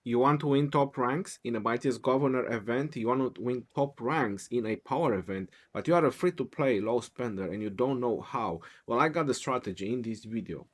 You want to win top ranks in a Mightiest Governor event, you want to win top ranks in a power event, but you are a free-to-play low spender and you don't know how. Well, I got the strategy in this video.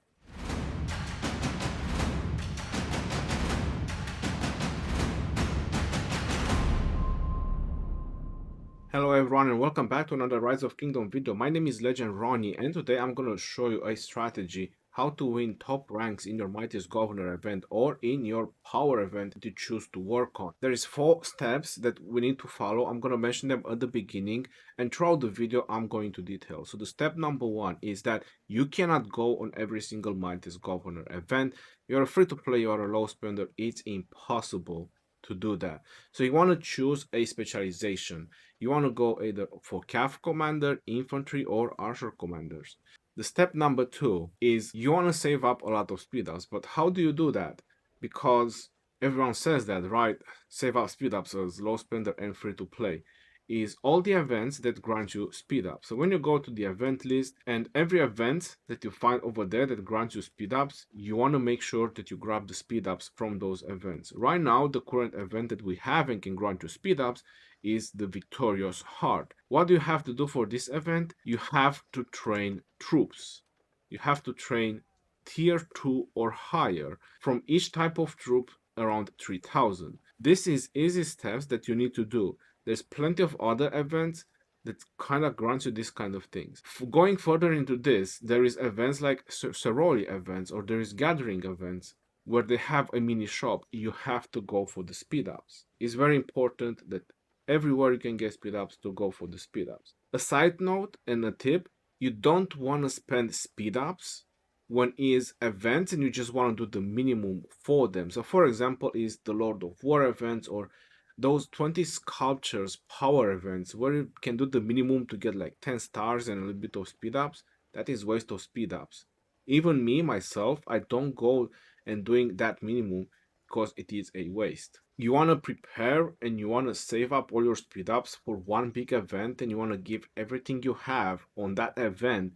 Hello everyone and welcome back to another Rise of Kingdom video. My name is Legend Ronnie and today I'm going to show you a strategy how to win top ranks in your Mightiest Governor event or in your power event that you choose to work on. There is 4 steps that we need to follow. I'm going to mention them at the beginning and throughout the video I'm going to detail. So the step number 1 is that you cannot go on every single Mightiest Governor event. You're a free to play, you're a low spender, it's impossible to do that. So you want to choose a specialization. You want to go either for Cav commander, infantry, or archer commanders. The step number 2 is you want to save up a lot of speed ups, but how do you do that? Because everyone says that, right? Save up speed ups as low spender and free to play is all the events that grant you speed up. So when you go to the event list and every event that you find over there that grants you speed ups, you want to make sure that you grab the speed ups from those events. Right now, the current event that we have and can grant you speed ups is the Victorious Heart. What do you have to do for this event? You have to train troops. You have to train tier 2 or higher from each type of troop around 3000. This is easy steps that you need to do. There's plenty of other events that kind of grants you this kind of things. Going further into this, there is events like Sorority events or there is gathering events where they have a mini shop. You have to go for the speed ups. It's very important that everywhere you can get speed ups to go for the speed ups. A side note and a tip, you don't want to spend speed ups when is events and you just want to do the minimum for them. So for example is the Lord of War events or those 20 sculptures power events where you can do the minimum to get like 10 stars and a little bit of speed ups. That is waste of speed ups. Even me myself, I don't go and doing that minimum because it is a waste. You want to prepare and you want to save up all your speed ups for one big event and you want to give everything you have on that event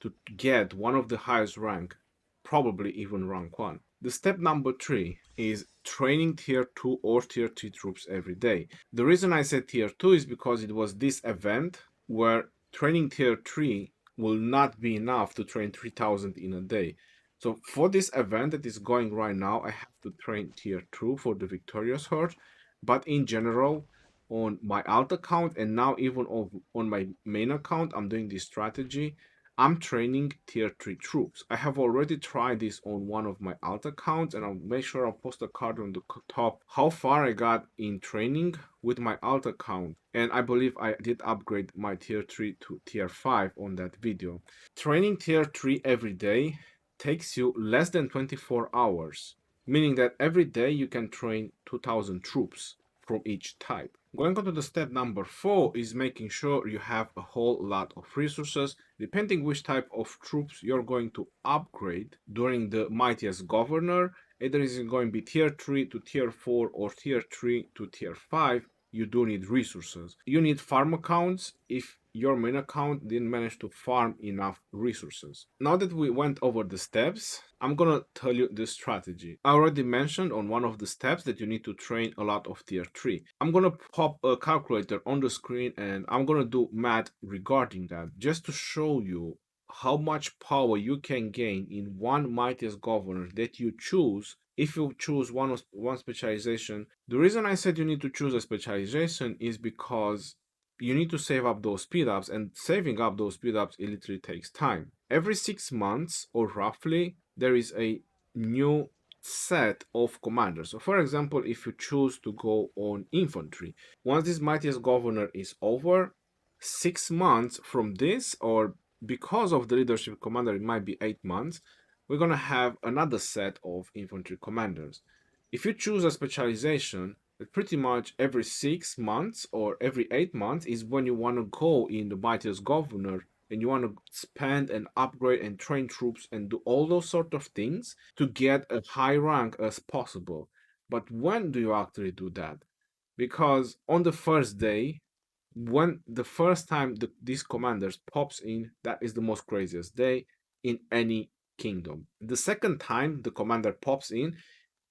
to get one of the highest rank, probably even rank 1. The step number 3 is training tier 2 or tier 3 troops every day. The reason I said tier 2 is because it was this event where training tier 3 will not be enough to train 3000 in a day. So for this event that is going right now, I have to train tier 2 for the Victorious Heart, but in general, on my alt account and now even on my main account, I'm doing this strategy. I'm training tier 3 troops. I have already tried this on one of my alt accounts and I'll make sure I'll post a card on the top how far I got in training with my alt account. And I believe I did upgrade my tier 3 to tier 5 on that video. Training tier 3 every day takes you less than 24 hours, meaning that every day you can train 2000 troops from each type. Going on to the step number 4 is making sure you have a whole lot of resources, depending which type of troops you're going to upgrade during the Mightiest Governor. Either is going to be tier 3 to tier 4 or tier 3 to tier 5. You do need resources. You need farm accounts if your main account didn't manage to farm enough resources. Now that we went over the steps, I'm gonna tell you the strategy. I already mentioned on one of the steps that you need to train a lot of tier 3. I'm gonna pop a calculator on the screen and I'm gonna do math regarding that just to show you how much power you can gain in one Mightiest Governor that you choose if you choose one specialization. The reason I said you need to choose a specialization is because you need to save up those speed ups, and saving up those speed ups, it literally takes time. Every 6 months or roughly, there is a new set of commanders. So for example, if you choose to go on infantry, once this Mightiest Governor is over, 6 months from this, or because of the leadership commander, it might be 8 months, we're gonna have another set of infantry commanders. If you choose a specialization, pretty much every 6 months or every 8 months is when you want to go in the Mightiest Governor and you want to spend and upgrade and train troops and do all those sort of things to get a high rank as possible. But when do you actually do that? Because on the first day, when the first time these commanders pops in, that is the most craziest day in any kingdom. The second time the commander pops in,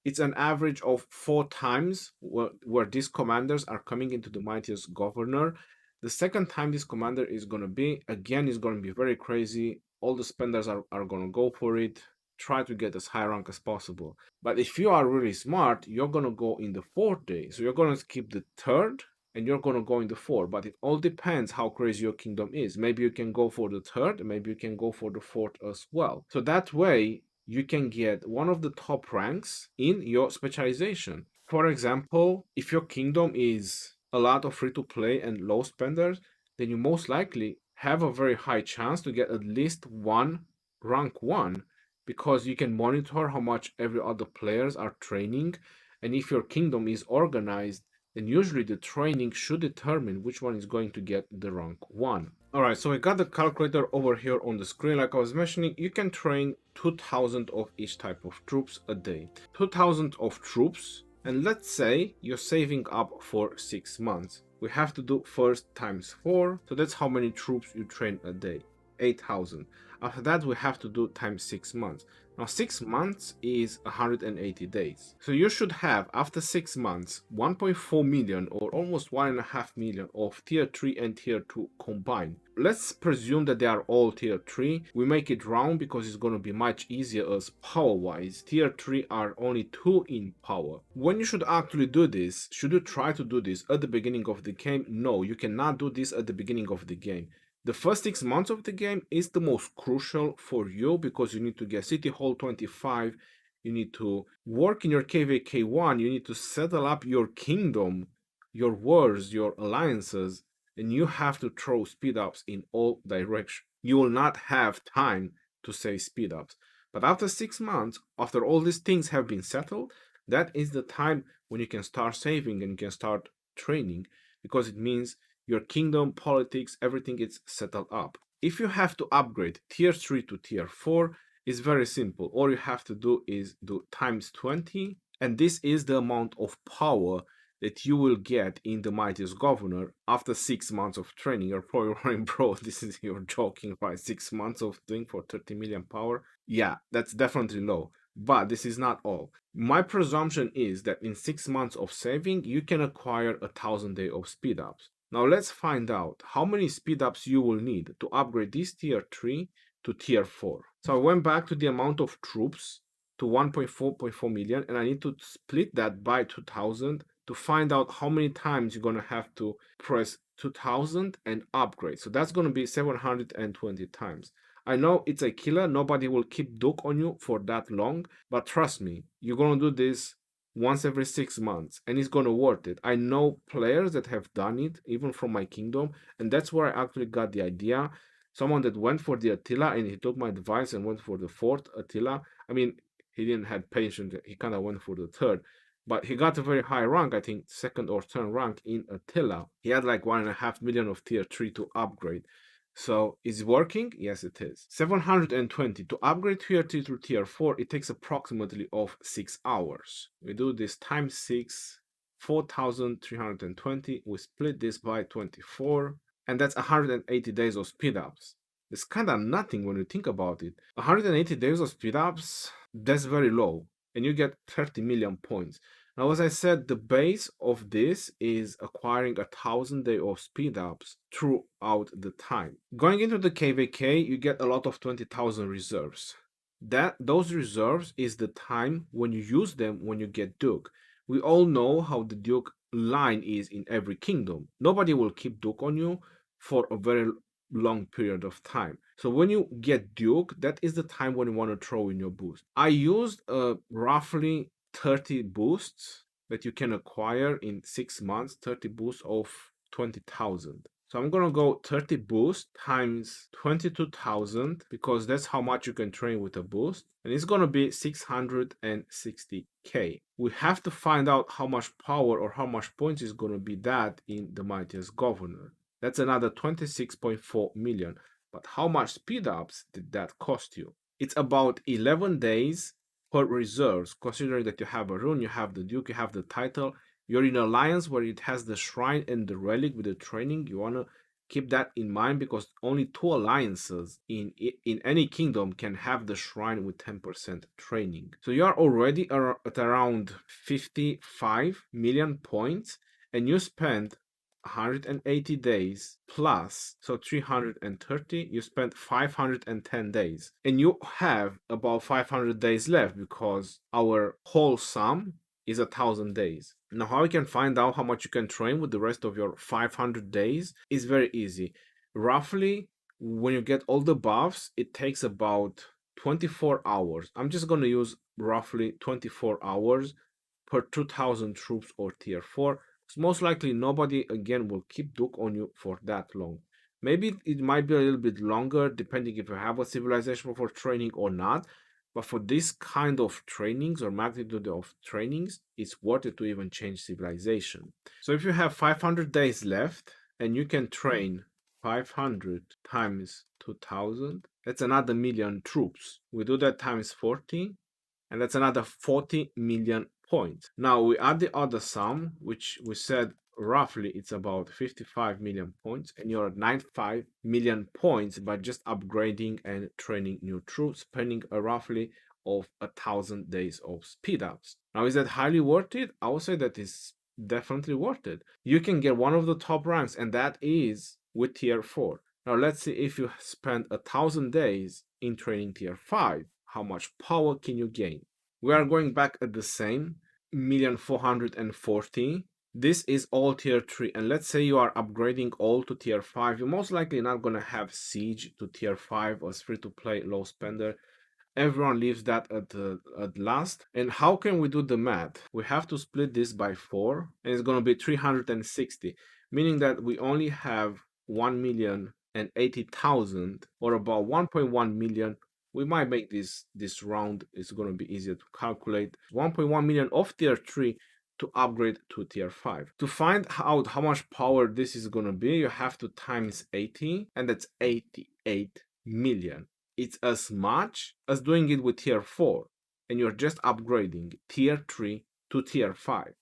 It's an average of 4 times where these commanders are coming into the mightiest governor. The second time this commander is going to be, again, is going to be very crazy. All the spenders are going to go for it. Try to get as high rank as possible. But if you are really smart, you're going to go in the fourth day. So you're going to skip the third and you're going to go in the fourth. But it all depends how crazy your kingdom is. Maybe you can go for the third, maybe you can go for the fourth as well. So that way, you can get one of the top ranks in your specialization. For example, if your kingdom is a lot of free to play and low spenders, then you most likely have a very high chance to get at least one rank 1 because you can monitor how much every other players are training, and if your kingdom is organized, then usually the training should determine which one is going to get the rank 1. Alright, so I got the calculator over here on the screen. Like I was mentioning, you can train 2000 of each type of troops a day. 2000 of troops, and let's say you're saving up for 6 months. We have to do first times 4, so that's how many troops you train a day. 8000. After that, we have to do times 6 months. Now, 6 months is 180 days. So you should have, after 6 months, 1.4 million or almost 1.5 million of tier 3 and tier 2 combined. Let's presume that they are all tier 3. We make it round because it's going to be much easier as power-wise. Tier 3 are only 2 in power. When you should actually do this, should you try to do this at the beginning of the game? No, you cannot do this at the beginning of the game. The first 6 months of the game is the most crucial for you because you need to get City Hall 25, you need to work in your KVK 1, you need to settle up your kingdom, your wars, your alliances, and you have to throw speed ups in all directions. You will not have time to save speed ups. But after 6 months, after all these things have been settled, that is the time when you can start saving and you can start training because it means your kingdom, politics, everything is settled up. If you have to upgrade tier 3 to tier 4, it's very simple. All you have to do is do times 20, and this is the amount of power that you will get in the mightiest governor after 6 months of training. You're probably running, bro, this is, you're joking, right? 6 months of doing for 30 million power? Yeah, that's definitely low. But this is not all. My presumption is that in 6 months of saving, you can acquire 1000 days of speed ups. Now let's find out how many speed ups you will need to upgrade this tier 3 to tier 4. So I went back to the amount of troops to 1.4 million and I need to split that by 2000 to find out how many times you're going to have to press 2000 and upgrade. So that's going to be 720 times. I know it's a killer. Nobody will keep Duke on you for that long, but trust me, you're going to do this once every 6 months and it's going to worth it. I know players that have done it even from my kingdom, and that's where I actually got the idea. Someone that went for the Attila and he took my advice and went for the fourth Attila. I mean, he didn't have patience, he kind of went for the third, but he got a very high rank, I think second or third rank in Attila. He had like 1.5 million of tier 3 to upgrade. So is it working? Yes, it is. 720 to upgrade tier 3 to tier 4, it takes approximately of 6 hours. We do this times 6, 4320. We split this by 24, and that's 180 days of speed ups. It's kind of nothing when you think about it. 180 days of speed ups, that's very low, and you get 30 million points. Now, as I said, the base of this is acquiring 1000 days of speed ups throughout the time. Going into the KVK, you get a lot of 20,000 reserves. Those reserves is the time when you use them when you get Duke. We all know how the Duke line is in every kingdom. Nobody will keep Duke on you for a very long period of time. So when you get Duke, that is the time when you want to throw in your boost. I used roughly 30 boosts that you can acquire in 6 months, 30 boosts of 20,000. So I'm gonna go 30 boost times 22,000 because that's how much you can train with a boost, and it's gonna be 660k. We have to find out how much power or how much points is gonna be that in the mightiest governor. That's another 26.4 million. But how much speed ups did that cost you? It's about 11 days per reserves, considering that you have a rune, you have the Duke, you have the title, you're in alliance where it has the shrine and the relic with the training. You want to Keep that in mind because only two alliances in any kingdom can have the shrine with 10% training. So you are already at around 55 million points, and you spend 180 days plus, so 330, you spent 510 days. And you have about 500 days left because our whole sum is 1,000 days. Now, how you can find out how much you can train with the rest of your 500 days is very easy. Roughly, when you get all the buffs, it takes about 24 hours. I'm just going to use roughly 24 hours per 2,000 troops or tier 4. So most likely nobody again will keep Duke on you for that long. Maybe it might be a little bit longer depending if you have a civilization for training or not. But for this kind of trainings or magnitude of trainings, it's worth it to even change civilization. So if you have 500 days left and you can train 500 times 2000, that's another million troops. We do that times 40, and that's another 40 million points. Now we add the other sum, which we said roughly it's about 55 million points, and you're at 95 million points by just upgrading and training new troops, spending a roughly of 1,000 days of speed ups. Now, is that highly worth it? I would say that is definitely worth it. You can get one of the top ranks, and that is with tier 4. Now let's see, if you spend 1,000 days in training tier 5, how much power can you gain? We are going back at the same 1,440. This is all tier 3, and let's say you are upgrading all to tier 5. You're most likely not going to have siege to tier 5 as free to play low spender. Everyone leaves that at last. And how can we do the math? We have to split this by 4, and it's going to be 360, meaning that we only have 1,080,000 or about 1.1 million. We might make this round, it's going to be easier to calculate. 1.1 million of tier 3 to upgrade to tier 5. To find out how much power this is going to be, you have to times 80, and that's 88 million. It's as much as doing it with tier 4, and you're just upgrading tier 3 to tier 5,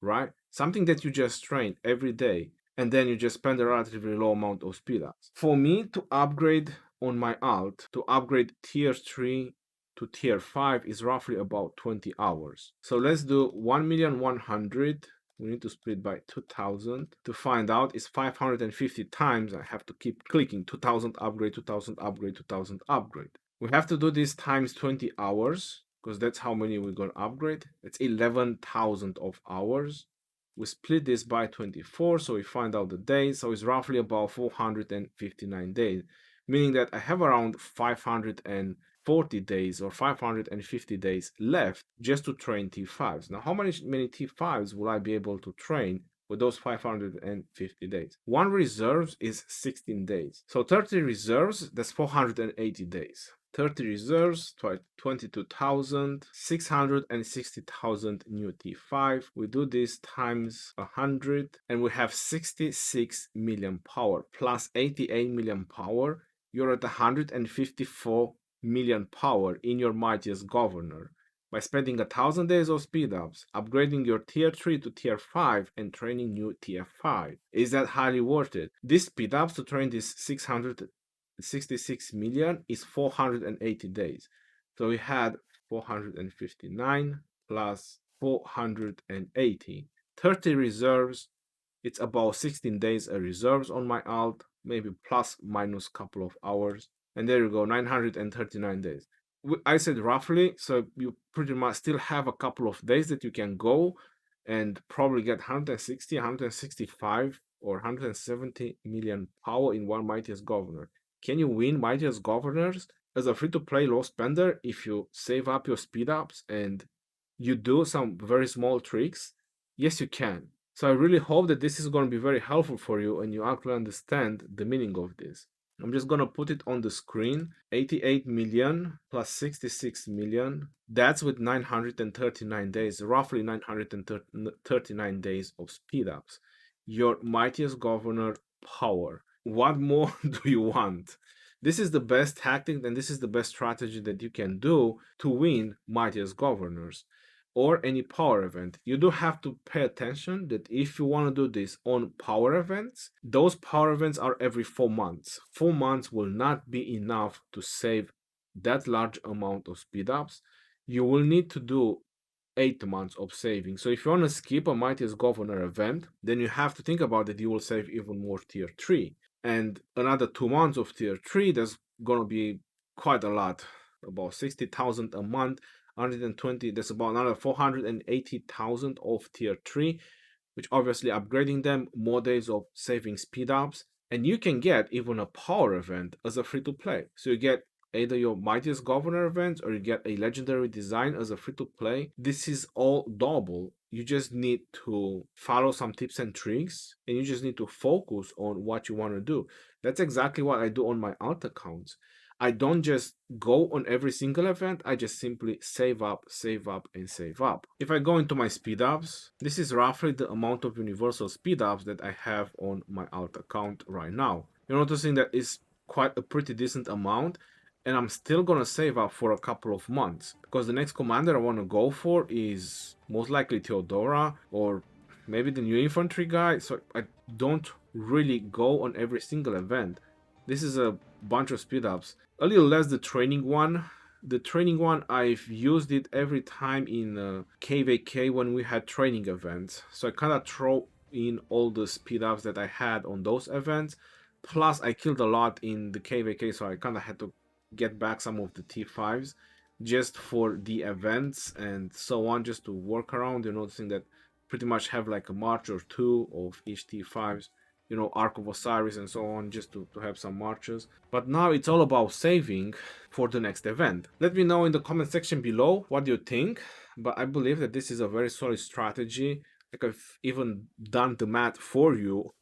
right? Something that you just train every day, and then you just spend a relatively low amount of speed ups. For me to upgrade on my alt, to upgrade tier 3 to tier 5 is roughly about 20 hours. So let's do 1,100,000. We need to split by 2,000 to find out. It's 550 times. I have to keep clicking 2,000 upgrade, 2,000 upgrade, 2,000 upgrade. We have to do this times 20 hours because that's how many we're going to upgrade. It's 11,000 of hours. We split this by 24, so we find out the days. So it's roughly about 459 days, meaning that I have around 540 days or 550 days left just to train T5s. Now, how many T5s will I be able to train with those 550 days? One reserves is 16 days. So 30 reserves, that's 480 days. 30 reserves, 22,000, 660,000 new T5. We do this times 100, and we have 66 million power plus 88 million power. You're at 154 million power in your mightiest governor by spending 1,000 days of speed ups, upgrading your tier 3 to tier 5, and training new tier 5. Is that highly worth it? This speed ups to train this 666 million is 480 days. So we had 459 plus 480. 30 reserves. It's about 16 days of reserves on my alt, maybe plus minus couple of hours. And there you go, 939 days. I said roughly, so you pretty much still have a couple of days that you can go and probably get 160, 165, or 170 million power in one mightiest governor. Can you win mightiest governors as a free-to-play low spender if you save up your speed ups and you do some very small tricks? Yes, you can. So I really hope that this is going to be very helpful for you and you actually understand the meaning of this. I'm just going to put it on the screen. 88 million plus 66 million. That's with 939 days, roughly 939 days of speed ups. Your mightiest governor power. What more do you want? This is the best tactic and this is the best strategy that you can do to win mightiest governors. or any power event, you do have to pay attention that if you want to do this on power events, those power events are every 4 months. 4 months will not be enough to save that large amount of speed ups. You will need to do 8 months of saving. So if you want to skip a Mightiest Governor event, then you have to think about it. You will save even more tier 3. And another 2 months of tier 3, that's going to be quite a lot. About 60,000 a month, 120, that's about another 480,000 of tier 3, which obviously upgrading them, more days of saving speed ups. And you can get even a power event as a free to play. So you get either your Mightiest Governor events or you get a legendary design as a free to play. This is all doable. You just need to follow some tips and tricks and you just need to focus on what you want to do. That's exactly what I do on my alt accounts. I don't just go on every single event, I just simply save up, and save up. If I go into my speed ups, this is roughly the amount of universal speed ups that I have on my alt account right now. You're noticing that it's quite a pretty decent amount, and I'm still gonna save up for a couple of months because the next commander I want to go for is most likely Theodora or maybe the new infantry guy. So I don't really go on every single event. This is a bunch of speed ups. A little less the training one. The training one, I've used it every time in KVK when we had training events. So I kind of throw in all the speed ups that I had on those events. Plus, I killed a lot in the KVK, so I kind of had to get back some of the T5s just for the events and so on, just to work around. You're noticing that pretty much have like a march or two of each T5s, you know, Ark of Osiris and so on, just to have some marches. But now it's all about saving for the next event. Let me know in the comment section below what you think, but I believe that this is a very solid strategy. Like I've even done the math for you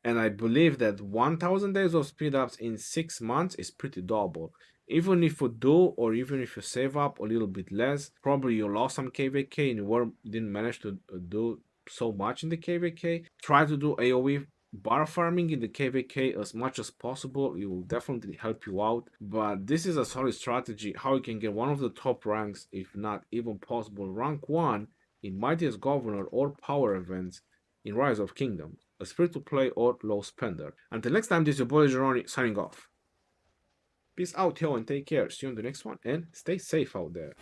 and I believe that 1000 days of speed ups in 6 months is pretty doable. Even if you do, or even if you save up a little bit less, probably you lost some KVK and you didn't manage to do so much in the KVK. Try to do AoE bar farming in the KVK as much as possible. It will definitely help you out. But this is a solid strategy how you can get one of the top ranks, if not even possible rank 1 in Mightiest Governor or Power events in Rise of Kingdoms, as free to play or low spender. Until next time, this is your boy Jeroni signing off. Peace out, yo, and take care. See you on the next one, and stay safe out there.